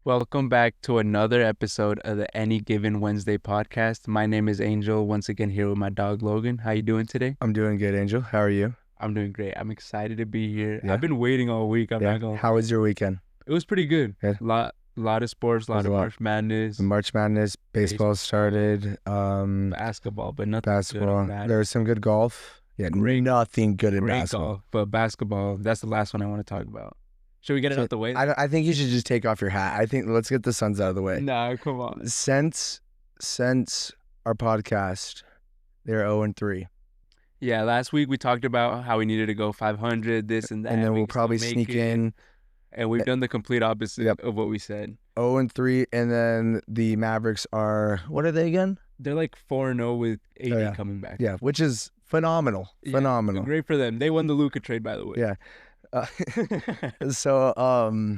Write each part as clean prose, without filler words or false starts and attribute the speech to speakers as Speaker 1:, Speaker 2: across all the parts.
Speaker 1: Welcome back to another episode of the Any Given Wednesday podcast. My name is Angel, once again here with my dog Logan. How you doing today?
Speaker 2: I'm doing good, Angel. How are you?
Speaker 1: I'm doing great. I'm excited to be here.
Speaker 2: Yeah.
Speaker 1: I've been waiting all week. I'm not gonna.
Speaker 2: How was your weekend?
Speaker 1: It was pretty good.
Speaker 2: Good.
Speaker 1: Lot of sports, lot
Speaker 2: There's
Speaker 1: of
Speaker 2: a lot.
Speaker 1: March Madness,
Speaker 2: March Madness, baseball started.
Speaker 1: basketball, but nothing good
Speaker 2: Basketball.
Speaker 1: on that.
Speaker 2: There was some good golf. Yeah, nothing good in
Speaker 1: Great
Speaker 2: basketball.
Speaker 1: golf, but basketball, that's the last one I want to talk about. Should we get it out the way?
Speaker 2: I think you should just take off your hat. I think let's get the Suns out of the way.
Speaker 1: Nah, come on.
Speaker 2: Since our podcast, they're 0-3,
Speaker 1: Yeah, last week we talked about how we needed to go 500, this and that.
Speaker 2: and then
Speaker 1: we
Speaker 2: we'll
Speaker 1: can
Speaker 2: probably
Speaker 1: still
Speaker 2: sneak
Speaker 1: make it.
Speaker 2: in
Speaker 1: And we've done the complete opposite
Speaker 2: Yep.
Speaker 1: of what we said.
Speaker 2: 0-3, and then the Mavericks are, what are they again?
Speaker 1: They're like 4-0 with AD
Speaker 2: Oh, yeah.
Speaker 1: coming back.
Speaker 2: Yeah, which is phenomenal.
Speaker 1: Yeah,
Speaker 2: Phenomenal.
Speaker 1: Great for them. They won the Luka trade, by the way.
Speaker 2: Yeah. So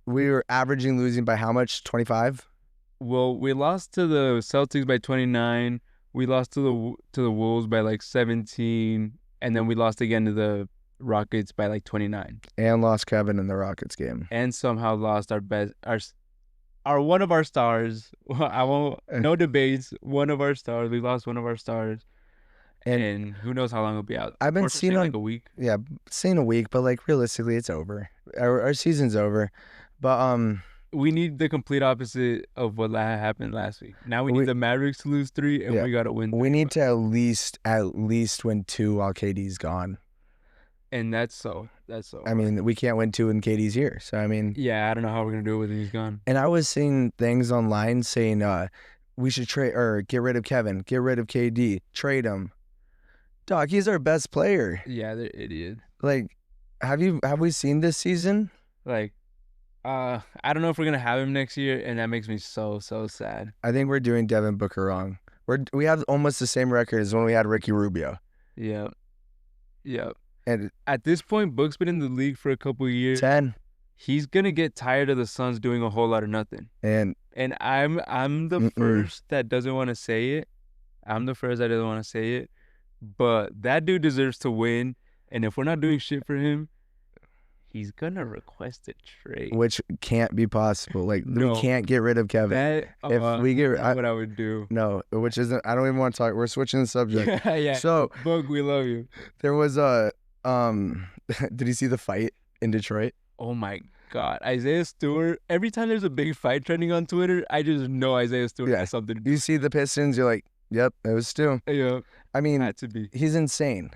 Speaker 2: we were averaging losing by how much? 25?
Speaker 1: Well, we lost to the Celtics by 29. We lost to the Wolves by like 17, and then we lost again to the Rockets by like 29.
Speaker 2: And lost Kevin in the Rockets game.
Speaker 1: And somehow lost our one of our stars. I won't. No debates. One of our stars. We lost one of our stars. And who knows how long it'll be out.
Speaker 2: I've been seeing
Speaker 1: like a week.
Speaker 2: Yeah, saying a week, but like realistically, it's over. Our season's over. But
Speaker 1: we need the complete opposite of what happened last week. Now we need the Mavericks to lose 3, and we got to win 3.
Speaker 2: We need to at least win 2 while KD's gone.
Speaker 1: And that's so.
Speaker 2: I mean, we can't win 2 when KD's here. So, I mean.
Speaker 1: Yeah, I don't know how we're going to do it when he's gone.
Speaker 2: And I was seeing things online saying we should trade or get rid of Kevin, get rid of KD, trade him. Dog, he's our best player.
Speaker 1: Yeah, they're idiots.
Speaker 2: Like, have we seen this season?
Speaker 1: Like, I don't know if we're gonna have him next year, and that makes me so sad.
Speaker 2: I think we're doing Devin Booker wrong. We have almost the same record as when we had Ricky Rubio.
Speaker 1: Yep.
Speaker 2: And
Speaker 1: at this point, Book's been in the league for a couple of years.
Speaker 2: 10.
Speaker 1: He's gonna get tired of the Suns doing a whole lot of nothing. And I'm the first that doesn't want to say it. But that dude deserves to win. And if we're not doing shit for him, he's gonna request a trade,
Speaker 2: which can't be possible. Like,
Speaker 1: No.
Speaker 2: we can't get rid of Kevin.
Speaker 1: If
Speaker 2: we get,
Speaker 1: that's what I would do.
Speaker 2: No, which isn't. I don't even want to talk. We're switching the subject.
Speaker 1: Yeah.
Speaker 2: So,
Speaker 1: Book, we love you.
Speaker 2: there was did you see the fight in Detroit?
Speaker 1: Oh my God, Isaiah Stewart. Every time there's a big fight trending on Twitter, I just know Isaiah Stewart has something to do.
Speaker 2: You see the Pistons, you're like, yep, it was Stu.
Speaker 1: Yeah,
Speaker 2: I mean,
Speaker 1: had to be.
Speaker 2: He's insane,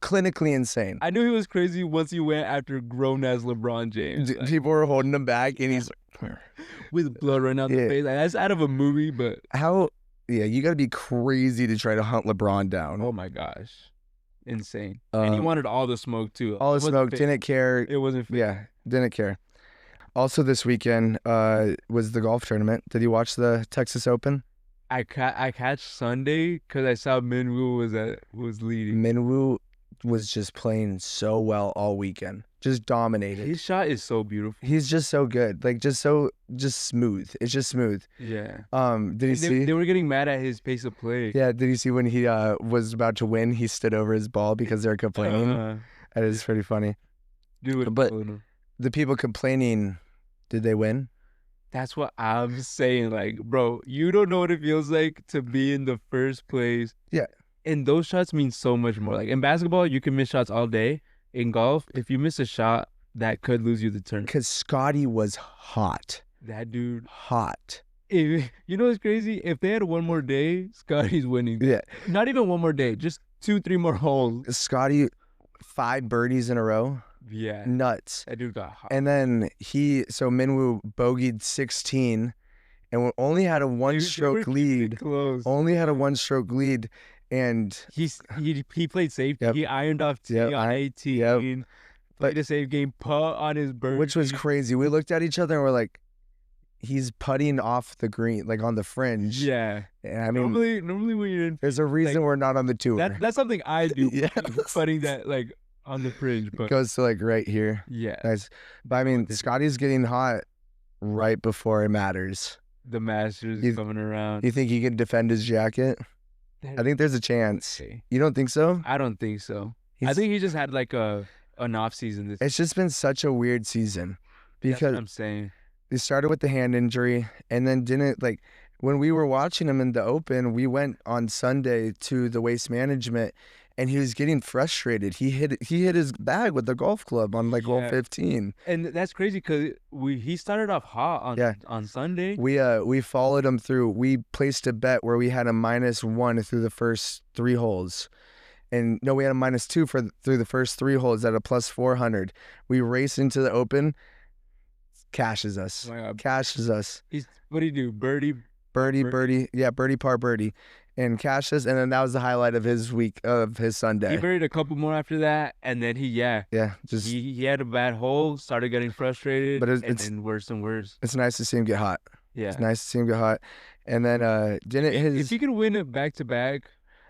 Speaker 2: clinically insane.
Speaker 1: I knew he was crazy once he went after grown-ass LeBron James.
Speaker 2: People were holding him back, and he's like,
Speaker 1: with blood running out the face. Like, that's out of a movie, but
Speaker 2: you got to be crazy to try to hunt LeBron down.
Speaker 1: Oh my gosh, insane. And he wanted all the smoke too.
Speaker 2: All the smoke, didn't care.
Speaker 1: It wasn't fair.
Speaker 2: Yeah, didn't care. Also, this weekend was the golf tournament. Did you watch the Texas Open?
Speaker 1: I catch Sunday because I saw Minwoo was leading.
Speaker 2: Minwoo was just playing so well all weekend, just dominated.
Speaker 1: His shot is so beautiful.
Speaker 2: He's just so good, like just smooth. It's just smooth.
Speaker 1: Yeah.
Speaker 2: Did you see?
Speaker 1: They were getting mad at his pace of play.
Speaker 2: Yeah. Did you see when he was about to win? He stood over his ball because they were complaining. That is pretty funny.
Speaker 1: Dude,
Speaker 2: but the people complaining, did they win?
Speaker 1: That's what I'm saying. Like, bro, you don't know what it feels like to be in the first place.
Speaker 2: Yeah.
Speaker 1: And those shots mean so much more. Like, in basketball, you can miss shots all day. In golf, if you miss a shot, that could lose you the tournament.
Speaker 2: Because Scotty was hot.
Speaker 1: That dude.
Speaker 2: Hot.
Speaker 1: You know what's crazy? If they had one more day, Scotty's winning.
Speaker 2: Yeah.
Speaker 1: Not even one more day. Just 2-3 more holes.
Speaker 2: Scotty, 5 birdies in a row.
Speaker 1: Yeah.
Speaker 2: Nuts.
Speaker 1: That dude got hot.
Speaker 2: And then Minwoo bogeyed 16 and only had a one-stroke lead.
Speaker 1: Close.
Speaker 2: Only had a one-stroke lead. And
Speaker 1: he played safety. Yep. He ironed off tee on 18. Yep. Played a safe game, putt on his birdie.
Speaker 2: Which was crazy. We looked at each other and we're like, he's putting off the green, like on the fringe.
Speaker 1: Yeah.
Speaker 2: And I mean,
Speaker 1: normally when you're in,
Speaker 2: there's a reason we're not on the tour.
Speaker 1: That's something I do. Yeah. Putting that like on the fringe, but
Speaker 2: it goes to like right here.
Speaker 1: Yeah.
Speaker 2: Nice. But I mean, Scotty's getting hot right before it matters.
Speaker 1: The Masters coming around.
Speaker 2: You think he can defend his jacket? I think there's a chance.
Speaker 1: Okay.
Speaker 2: You don't think so?
Speaker 1: I don't think so. I think he just had like an off season.
Speaker 2: It's just been such a weird season.
Speaker 1: That's what I'm saying.
Speaker 2: They started with the hand injury, and then didn't like when we were watching him in the Open. We went on Sunday to the Waste Management, and he was getting frustrated. He hit his bag with the golf club on like hole 15.
Speaker 1: And that's crazy because he started off hot on Sunday.
Speaker 2: We followed him through. We placed a bet where we had a -1 through the first 3 holes. And no, we had a -2 through the first 3 holes at a +400. We raced into the Open. Cashes us.
Speaker 1: Oh my God.
Speaker 2: Cashes us.
Speaker 1: What do you do? Birdie.
Speaker 2: Yeah, birdie, par, birdie. And cashes. And then that was the highlight of his week, of his Sunday.
Speaker 1: He birdied a couple more after that. And then he had a bad hole, started getting frustrated. But it's worse and worse.
Speaker 2: It's nice to see him get hot.
Speaker 1: Yeah.
Speaker 2: It's nice to see him get hot. And then
Speaker 1: if he could win it back-to-back,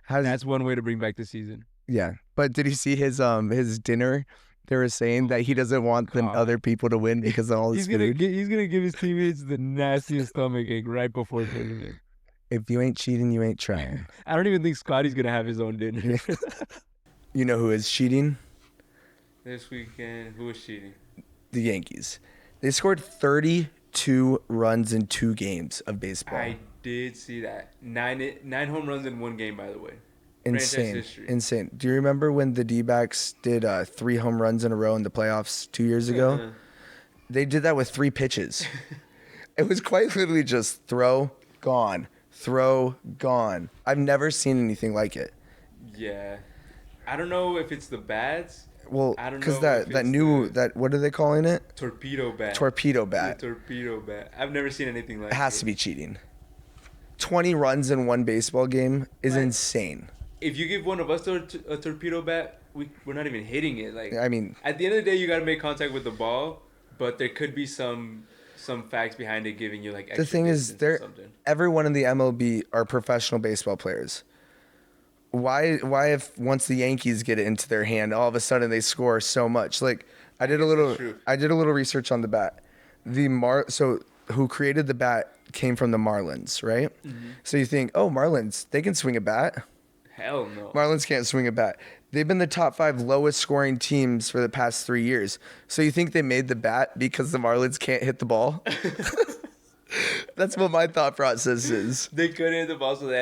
Speaker 1: that's one way to bring back the season.
Speaker 2: Yeah. But did you see his dinner? They were saying that he doesn't want the other people to win because of all his food.
Speaker 1: He's gonna give his teammates the nastiest stomachache right before tournament.
Speaker 2: If you ain't cheating, you ain't trying.
Speaker 1: I don't even think Scotty's gonna have his own dinner.
Speaker 2: You know who is cheating?
Speaker 1: This weekend, who is cheating?
Speaker 2: The Yankees. They scored 32 runs in 2 games of baseball.
Speaker 1: I did see that. 9 home runs in 1 game, by the way.
Speaker 2: Insane. Do you remember when the D-backs did 3 home runs in a row in the playoffs 2 years ago? They did that with 3 pitches. It was quite literally just throw, gone, throw, gone. I've never seen anything like it.
Speaker 1: Yeah. I don't know if it's the bats.
Speaker 2: Well, because that what are they calling it?
Speaker 1: Torpedo bat.
Speaker 2: Torpedo bat.
Speaker 1: The torpedo bat. I've never seen anything like it.
Speaker 2: It has to be cheating. 20 runs in 1 baseball game is insane.
Speaker 1: If you give one of us a torpedo bat, we're not even hitting it. Like,
Speaker 2: I mean,
Speaker 1: at the end of the day, you got to make contact with the ball, but there could be some facts behind it giving you like extra
Speaker 2: the thing is, everyone in the MLB are professional baseball players. Why if once the Yankees get it into their hand, all of a sudden they score so much? Like I did a little research on the bat. So who created the bat came from the Marlins, right? Mm-hmm. So you think, oh, Marlins, they can swing a bat.
Speaker 1: Hell no.
Speaker 2: Marlins can't swing a bat. They've been the top 5 lowest scoring teams for the past 3 years. So you think they made the bat because the Marlins can't hit the ball? That's what my thought process is.
Speaker 1: They couldn't hit the ball, so they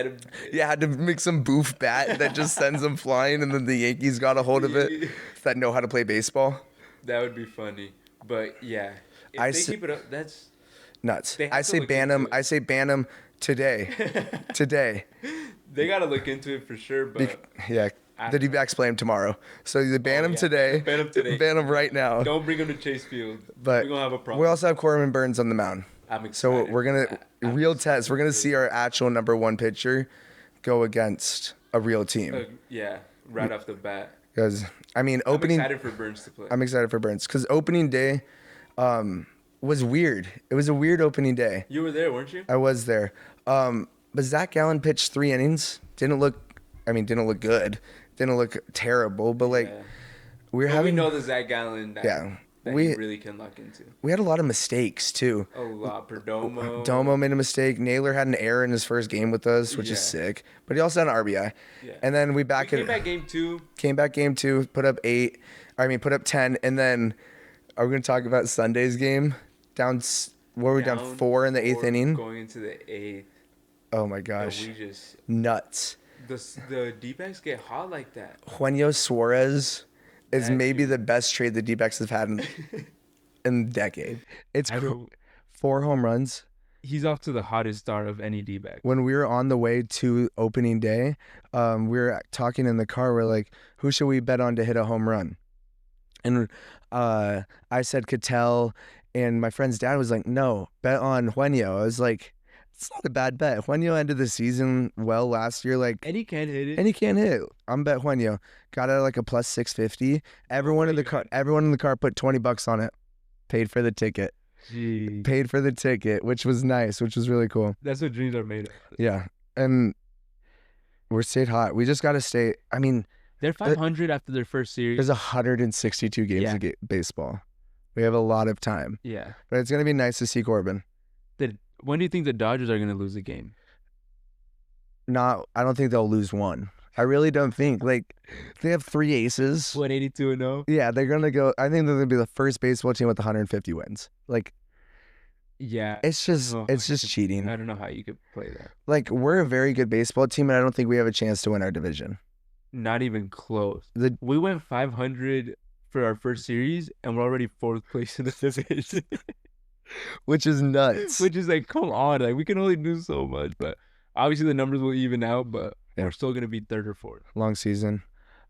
Speaker 2: had to make some boof bat that just sends them flying, and then the Yankees got a hold of it that know how to play baseball.
Speaker 1: That would be funny. But yeah, if they keep it up, that's
Speaker 2: nuts. I say ban them. I say ban them today. Today.
Speaker 1: They got to look into it for sure, but...
Speaker 2: The D-backs play him tomorrow. So you ban them today.
Speaker 1: Ban them today.
Speaker 2: Ban them right now.
Speaker 1: Don't bring them to Chase Field.
Speaker 2: But
Speaker 1: we're going to have a problem.
Speaker 2: We also have Corbin Burns on the mound.
Speaker 1: I'm excited.
Speaker 2: So we're going to... Real test. We're going to see our actual number 1 pitcher go against a real team.
Speaker 1: Right off the bat.
Speaker 2: Because, I mean, opening...
Speaker 1: I'm excited for Burns to play.
Speaker 2: I'm excited for Burns. Because opening day was weird. It was a weird opening day.
Speaker 1: You were there, weren't you?
Speaker 2: I was there. But Zach Gallen pitched 3 innings. Didn't look good. Didn't look terrible. But we know
Speaker 1: the Zach Gallen that we really can lock into.
Speaker 2: We had a lot of mistakes too.
Speaker 1: A lot. Perdomo.
Speaker 2: Domo made a mistake. Naylor had an error in his first game with us, which is sick. But he also had an RBI. Yeah. And then we came back game 2. Came back game 2. Put up 10. And then are we going to talk about Sunday's game? Down 4 in the 8th inning.
Speaker 1: Going into the 8th.
Speaker 2: Oh my gosh. Nuts.
Speaker 1: The D-backs get hot like that.
Speaker 2: Juanio Suarez is maybe the best trade the D-backs have had in a decade. It's 4 home runs.
Speaker 1: He's off to the hottest start of any D-back.
Speaker 2: When we were on the way to opening day, we were talking in the car. We're like, who should we bet on to hit a home run? And I said Cattell, and my friend's dad was like, no, bet on Juanio. I was like, it's not a bad bet. Juanio ended the season well last year. And
Speaker 1: he can't hit.
Speaker 2: I'm bet Juanio. Got it at like a +650. Everyone in the car put $20 on it. Paid for the ticket.
Speaker 1: Jeez.
Speaker 2: Paid for the ticket, which was nice, which was really cool.
Speaker 1: That's what dreams are made of.
Speaker 2: Yeah. And we're stayed hot. We just got to stay. I mean,
Speaker 1: they're 500 after their first series.
Speaker 2: There's 162 games of baseball. We have a lot of time.
Speaker 1: Yeah.
Speaker 2: But it's going to be nice to see Corbin.
Speaker 1: When do you think the Dodgers are going to lose a game?
Speaker 2: I don't think they'll lose one. I really don't think. They have 3 aces.
Speaker 1: 182-0?
Speaker 2: Yeah, they're going to go. I think they're going to be the first baseball team with 150 wins.
Speaker 1: Yeah.
Speaker 2: It's just cheating.
Speaker 1: I don't know how you could play that.
Speaker 2: Like, we're a very good baseball team, and I don't think we have a chance to win our division.
Speaker 1: Not even close.
Speaker 2: The
Speaker 1: We went 500 for our first series, and we're already 4th place in the division.
Speaker 2: which is nuts.
Speaker 1: Which is like, come on, like we can only do so much. But obviously the numbers will even out, but
Speaker 2: Yeah.
Speaker 1: we're still gonna be 3rd or 4th.
Speaker 2: Long season.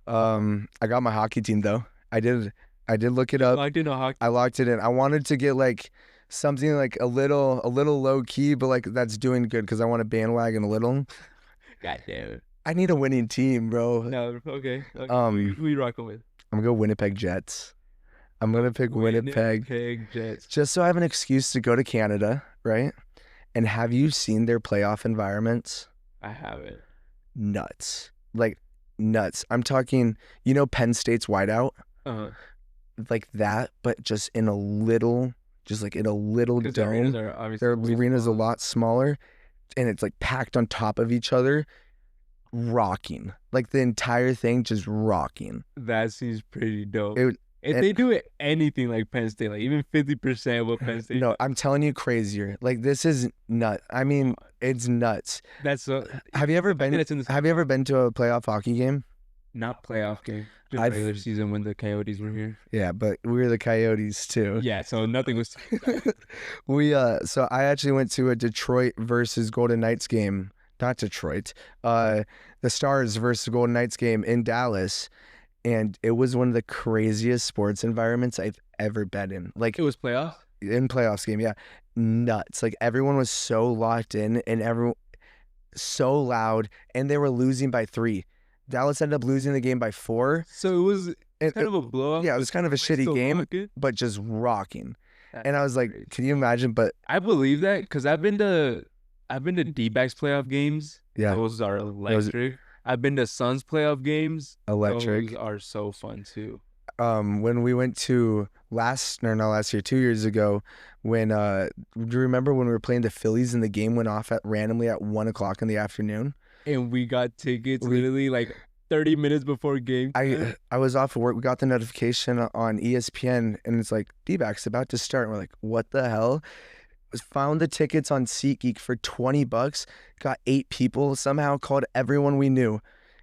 Speaker 2: I got my hockey team though. I did look it up.
Speaker 1: Locked in a hockey.
Speaker 2: I locked it in. I wanted to get like something like a little low key, but like that's doing good because I want to bandwagon a little.
Speaker 1: God damn it.
Speaker 2: I need a winning team, bro.
Speaker 1: No, okay. Who you rocking with?
Speaker 2: I'm gonna go Winnipeg Jets. I'm gonna pick Winnipeg
Speaker 1: Jets.
Speaker 2: just so I have an excuse to go to Canada, right? And have you seen their playoff environments?
Speaker 1: I haven't.
Speaker 2: Nuts. Like nuts. I'm talking, Penn State's whiteout? Like that, but just in a little dome. Their arena's a lot smaller, and it's like packed on top of each other, rocking. Like the entire thing just rocking.
Speaker 1: That seems pretty dope. If
Speaker 2: and-
Speaker 1: they do it anything like Penn State, like even 50% of what Penn State
Speaker 2: No,
Speaker 1: does,
Speaker 2: I'm telling you, crazier. Like this is nuts. I mean, it's nuts.
Speaker 1: that's so.
Speaker 2: Have you ever been to a playoff hockey game?
Speaker 1: Not playoff game, just
Speaker 2: I've-
Speaker 1: regular season when the Coyotes were here.
Speaker 2: Yeah, but we were the Coyotes too.
Speaker 1: Yeah, so nothing was.
Speaker 2: So I actually went to a Detroit versus Golden Knights game. Not Detroit. The Stars versus Golden Knights game in Dallas, and it was one of the craziest sports environments I've ever been in. Like
Speaker 1: It was playoff.
Speaker 2: in playoffs game, yeah, nuts. Like everyone was so locked in, and everyone so loud, and they were losing by 3. Dallas ended up losing the game by 4.
Speaker 1: So it was
Speaker 2: And
Speaker 1: kind of a blowout.
Speaker 2: yeah, it was kind of a shitty
Speaker 1: Still
Speaker 2: game,
Speaker 1: rocking.
Speaker 2: but just rocking.
Speaker 1: That's
Speaker 2: And I was like,
Speaker 1: crazy.
Speaker 2: can you imagine? But
Speaker 1: I believe that because I've been to D-backs playoff games.
Speaker 2: yeah,
Speaker 1: Those are electric. I've been to Suns playoff games.
Speaker 2: electric.
Speaker 1: Those are so fun too.
Speaker 2: When we went to not last year, 2 years ago, when do you remember when we were playing the Phillies and the game went off randomly at 1:00 in the afternoon?
Speaker 1: And we got tickets literally like 30 minutes before game time.
Speaker 2: I was off of work. We got the notification on ESPN, and it's like D-backs about to start. And we're like, what the hell? Found the tickets on SeatGeek for $20. Got 8 people. Somehow called everyone we knew,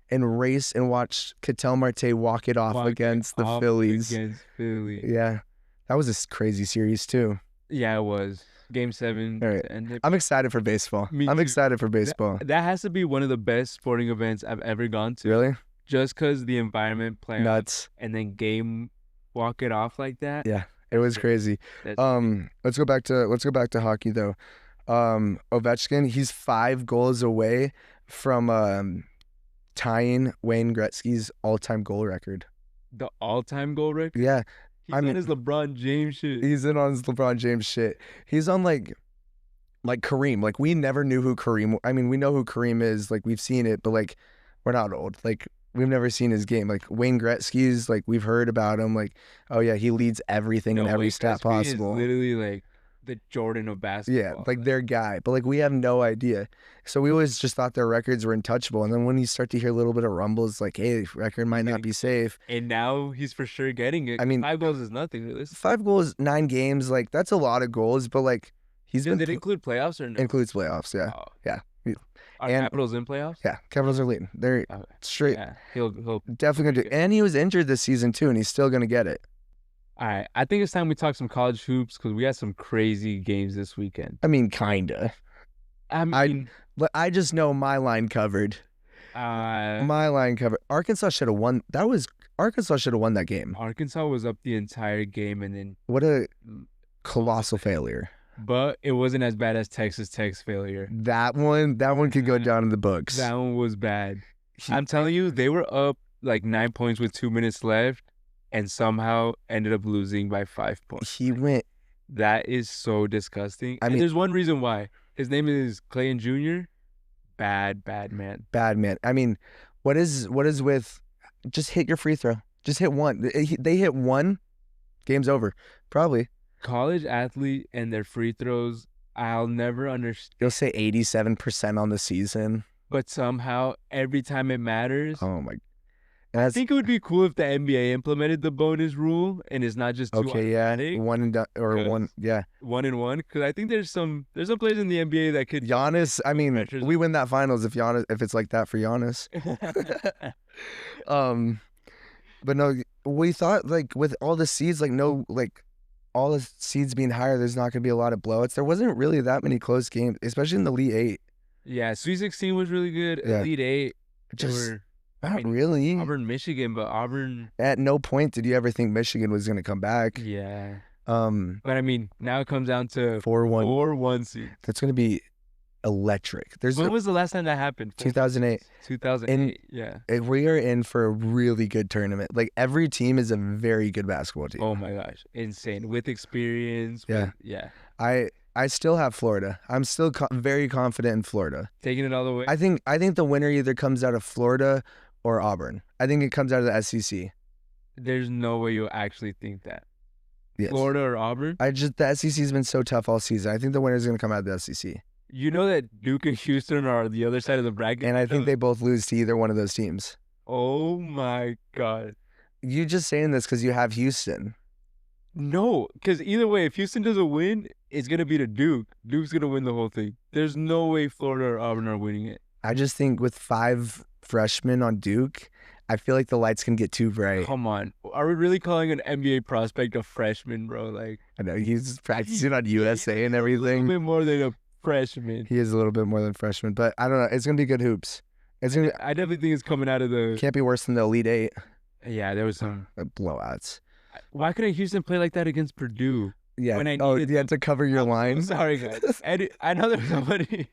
Speaker 2: and raced and watched Ketel Marte walk it off against the Phillies.
Speaker 1: Against Philly.
Speaker 2: Yeah, that was a crazy series too.
Speaker 1: Yeah, it was. Game 7.
Speaker 2: All right.
Speaker 1: And
Speaker 2: I'm excited for baseball.
Speaker 1: Me
Speaker 2: I'm
Speaker 1: too.
Speaker 2: excited for baseball.
Speaker 1: that has to be one of the best sporting events I've ever gone to.
Speaker 2: Really?
Speaker 1: Just because the environment, playing
Speaker 2: Nuts.
Speaker 1: and then game walk it off like that.
Speaker 2: Yeah, it was crazy.
Speaker 1: That's
Speaker 2: Let's go back to hockey though. Ovechkin, he's 5 goals away from tying Wayne Gretzky's all-time goal record.
Speaker 1: the all-time goal record.
Speaker 2: Yeah,
Speaker 1: He's
Speaker 2: I
Speaker 1: on
Speaker 2: mean-
Speaker 1: his LeBron James shit.
Speaker 2: he's in on his LeBron James shit. He's on like Kareem. Like we never knew who Kareem. I mean, we know who Kareem is. Like we've seen it, but like we're not old. Like we've never seen his game. Like Wayne Gretzky's. Like we've heard about him. Like oh yeah, he leads everything in every
Speaker 1: Wayne
Speaker 2: stat
Speaker 1: Gretzky is
Speaker 2: possible.
Speaker 1: literally like the Jordan of basketball.
Speaker 2: Yeah, like their guy. But like we have no idea. So we always just thought their records were untouchable. And then when you start to hear a little bit of rumbles, like hey, record might not be safe.
Speaker 1: And now he's for sure getting it.
Speaker 2: I mean,
Speaker 1: 5 goals is nothing. Really.
Speaker 2: 5 goals, 9 games. Like that's a lot of goals. But like he's
Speaker 1: Did
Speaker 2: been
Speaker 1: it include playoffs or no?
Speaker 2: includes playoffs. Yeah,
Speaker 1: Oh.
Speaker 2: yeah.
Speaker 1: Are
Speaker 2: And-
Speaker 1: Capitals in playoffs?
Speaker 2: yeah. Capitals are leading. They're
Speaker 1: Okay.
Speaker 2: straight.
Speaker 1: Yeah, he'll.
Speaker 2: Definitely gonna do. And he was injured this season too, and he's still gonna get it.
Speaker 1: All right, I think it's time we talk some college hoops because we had some crazy games this weekend.
Speaker 2: I mean, kinda.
Speaker 1: I mean,
Speaker 2: But I just know my line covered. My line covered. Arkansas should have won. Arkansas should have won that game.
Speaker 1: Arkansas was up the entire game, and then,
Speaker 2: What a colossal failure.
Speaker 1: but it wasn't as bad as Texas Tech's failure.
Speaker 2: That one could go down in the books.
Speaker 1: That one was bad. I'm telling you, they were up like 9 points with 2 minutes left, and somehow ended up losing by 5 points.
Speaker 2: He went.
Speaker 1: That is so disgusting.
Speaker 2: I
Speaker 1: And
Speaker 2: mean-
Speaker 1: there's one reason why. His name is Clayton Jr. Bad man.
Speaker 2: Bad man. I mean, what is with? Just hit your free throw. Just hit one. They hit one. Game's over. Probably.
Speaker 1: College athlete and their free throws, I'll never understand.
Speaker 2: You'll say 87% on the season.
Speaker 1: But somehow, every time it matters,
Speaker 2: Oh my.
Speaker 1: I think it would be cool if the NBA implemented the bonus rule and it's not just two automatic.
Speaker 2: One and done, or one,
Speaker 1: 1-1. Because I think there's some players in the NBA that could.
Speaker 2: Giannis, I mean,
Speaker 1: pressures.
Speaker 2: we win that finals if it's like that for Giannis. But no, we thought like with all the seeds, like no, like all the seeds being higher, there's not gonna be a lot of blowouts. There wasn't really that many close games, especially in the Elite Eight.
Speaker 1: Yeah, Sweet 16 was really good.
Speaker 2: Yeah.
Speaker 1: Elite Eight,
Speaker 2: Just not really.
Speaker 1: Auburn, Michigan, but Auburn.
Speaker 2: At no point did you ever think Michigan was gonna come back.
Speaker 1: Yeah.
Speaker 2: But
Speaker 1: I mean, now it comes down to
Speaker 2: 4-1.
Speaker 1: 4-1 seed.
Speaker 2: That's gonna be electric.
Speaker 1: When was the last time that happened?
Speaker 2: 2008.
Speaker 1: 2008. Yeah.
Speaker 2: We are in for a really good tournament. Like every team is a very good basketball team.
Speaker 1: Oh my gosh, insane with experience.
Speaker 2: Yeah.
Speaker 1: Yeah.
Speaker 2: I still have Florida. I'm still very confident in Florida.
Speaker 1: Taking it all the way.
Speaker 2: I think the winner either comes out of Florida or Auburn. I think it comes out of the SEC.
Speaker 1: There's no way you'll actually think that.
Speaker 2: Yes.
Speaker 1: Florida or Auburn?
Speaker 2: The SEC's been so tough all season. I think the winner's going to come out of the SEC.
Speaker 1: You know that Duke and Houston are the other side of the bracket?
Speaker 2: And I think they both lose to either one of those teams.
Speaker 1: Oh my God.
Speaker 2: You just saying this because you have Houston.
Speaker 1: No, because either way, if Houston doesn't win, it's going to be to Duke. Duke's going to win the whole thing. There's no way Florida or Auburn are winning it.
Speaker 2: I just think with 5 freshmen on Duke, I feel like the lights can get too bright.
Speaker 1: Come on. Are we really calling an NBA prospect a freshman, bro? Like,
Speaker 2: I know, he's practicing on USA and everything.
Speaker 1: A little bit more than a freshman.
Speaker 2: He is a little bit more than freshman, but I don't know. It's going to be good hoops.
Speaker 1: I definitely think it's coming out of the...
Speaker 2: Can't be worse than the Elite Eight.
Speaker 1: Yeah, there was some...
Speaker 2: blowouts.
Speaker 1: Why couldn't Houston play like that against Purdue?
Speaker 2: Yeah. You had to cover your line.
Speaker 1: Sorry, guys. I know there's somebody...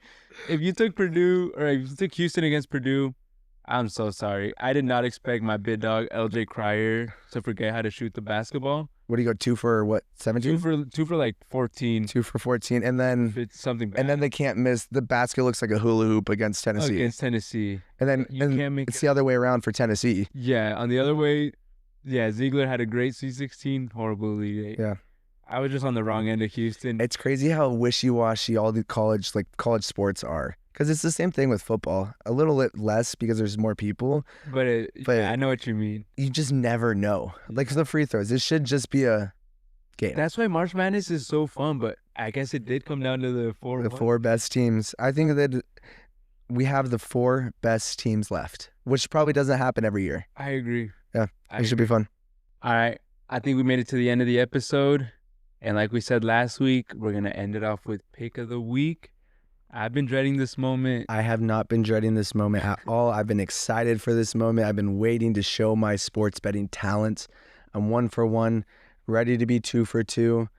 Speaker 1: If you took Purdue, or if you took Houston against Purdue, I'm so sorry. I did not expect my big dog, LJ Cryer, to forget how to shoot the basketball.
Speaker 2: What do you go, 2 for what, 17?
Speaker 1: 2 for like 14.
Speaker 2: 2 for 14, and then
Speaker 1: it's something bad.
Speaker 2: And then they can't miss. The basket looks like a hula hoop against Tennessee.
Speaker 1: And
Speaker 2: then it's the other way around for Tennessee.
Speaker 1: Yeah, on the other way, yeah, Ziegler had a great C16, horrible Elite Eight.
Speaker 2: Yeah.
Speaker 1: I was just on the wrong end of Houston.
Speaker 2: It's crazy how wishy-washy all the college sports are. Because it's the same thing with football. A little bit less because there's more people.
Speaker 1: But I know what you mean.
Speaker 2: You just never know. Like the free throws. It should just be a game.
Speaker 1: That's why March Madness is so fun. But I guess it did come down to the
Speaker 2: 4 best teams. I think that we have the 4 best teams left, which probably doesn't happen every year.
Speaker 1: I agree.
Speaker 2: Yeah, it should be fun.
Speaker 1: All right. I think we made it to the end of the episode. And like we said last week, we're going to end it off with Pick of the Week. I've been dreading this moment.
Speaker 2: I have not been dreading this moment at all. I've been excited for this moment. I've been waiting to show my sports betting talents. I'm 1 for 1, ready to be 2 for 2.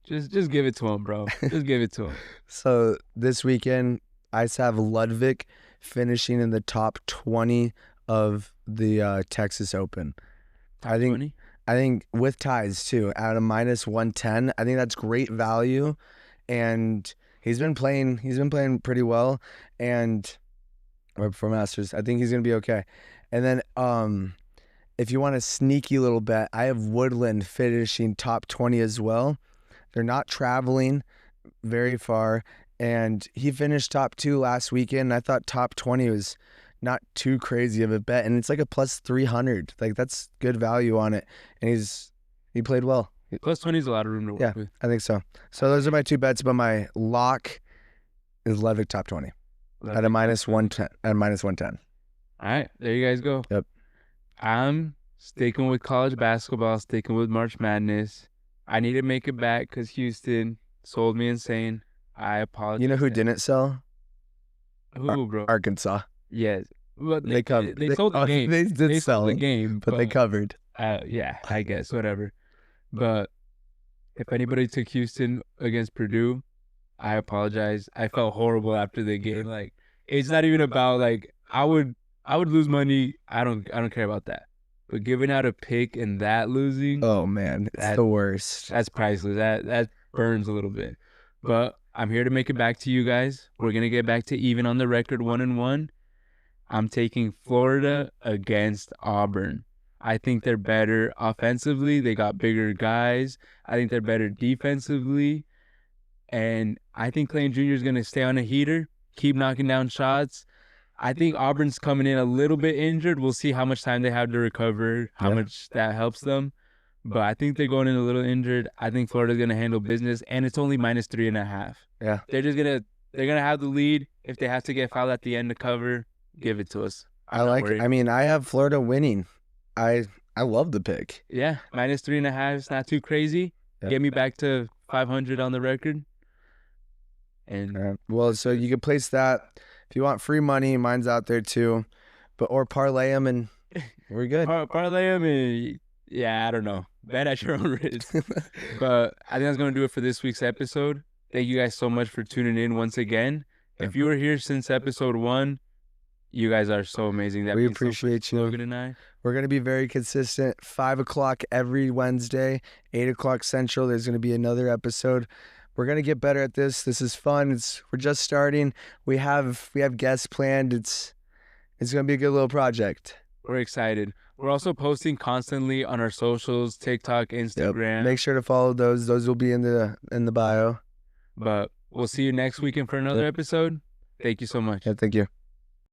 Speaker 1: Just give it to him, bro. Just give it to him.
Speaker 2: So this weekend, I have Ludwig finishing in the top 20 of the Texas Open.
Speaker 1: Top 20?
Speaker 2: I think with ties too, at a -110. I think that's great value, and he's been playing pretty well, and for Masters, I think he's gonna be okay. And then if you want a sneaky little bet, I have Woodland finishing top 20 as well. They're not traveling very far, and he finished top 2 last weekend. I thought top 20 was not too crazy of a bet, and it's like a +300. Like that's good value on it, and he played well.
Speaker 1: +20 is a lot of room to work with.
Speaker 2: I think so. So those are my 2 bets, but my lock is Ludwig top 20 at a -110. At -110.
Speaker 1: All right, there you guys go.
Speaker 2: Yep.
Speaker 1: I'm sticking with college basketball, sticking with March Madness. I need to make it back because Houston sold me insane. I apologize.
Speaker 2: You know who didn't sell?
Speaker 1: Who, bro?
Speaker 2: Arkansas.
Speaker 1: Yes. But
Speaker 2: They covered.
Speaker 1: They sold the game.
Speaker 2: They did sell
Speaker 1: the game,
Speaker 2: but they covered.
Speaker 1: Yeah, I guess, whatever. But if anybody took Houston against Purdue, I apologize. I felt horrible after the game. Like, it's not even about like I would lose money. I don't care about that. But giving out a pick and that losing,
Speaker 2: oh man, it's the worst.
Speaker 1: That's priceless. That burns a little bit. But I'm here to make it back to you guys. We're gonna get back to even on the record, 1-1. I'm taking Florida against Auburn. I think they're better offensively. They got bigger guys. I think they're better defensively. And I think Clayton Jr. is going to stay on a heater, keep knocking down shots. I think Auburn's coming in a little bit injured. We'll see how much time they have to recover, how much that helps them. But I think they're going in a little injured. I think Florida's gonna handle business, and it's only -3.5.
Speaker 2: Yeah.
Speaker 1: They're gonna have the lead. If they have to get fouled at the end to cover, give it to us.
Speaker 2: I mean, I have Florida winning. I love the pick.
Speaker 1: Yeah, -3.5 is not too crazy.
Speaker 2: Yep.
Speaker 1: Get me back to 500 on the record. And
Speaker 2: well, so you can place that if you want free money. Mine's out there too, or parlay them and we're good.
Speaker 1: Parlay them and yeah, I don't know. Bet at your own risk. But I think that's gonna do it for this week's episode. Thank you guys so much for tuning in once again. If you were here since episode 1, you guys are so amazing.
Speaker 2: We appreciate you.
Speaker 1: Logan and I.
Speaker 2: We're going to be very consistent. 5 o'clock every Wednesday, 8 o'clock Central. There's going to be another episode. We're going to get better at this. This is fun. We're just starting. We have guests planned. It's going to be a good little project.
Speaker 1: We're excited. We're also posting constantly on our socials, TikTok, Instagram.
Speaker 2: Yep. Make sure to follow those. Those will be in the bio.
Speaker 1: But we'll see you next weekend for another episode. Thank you so much.
Speaker 2: Yeah, thank you.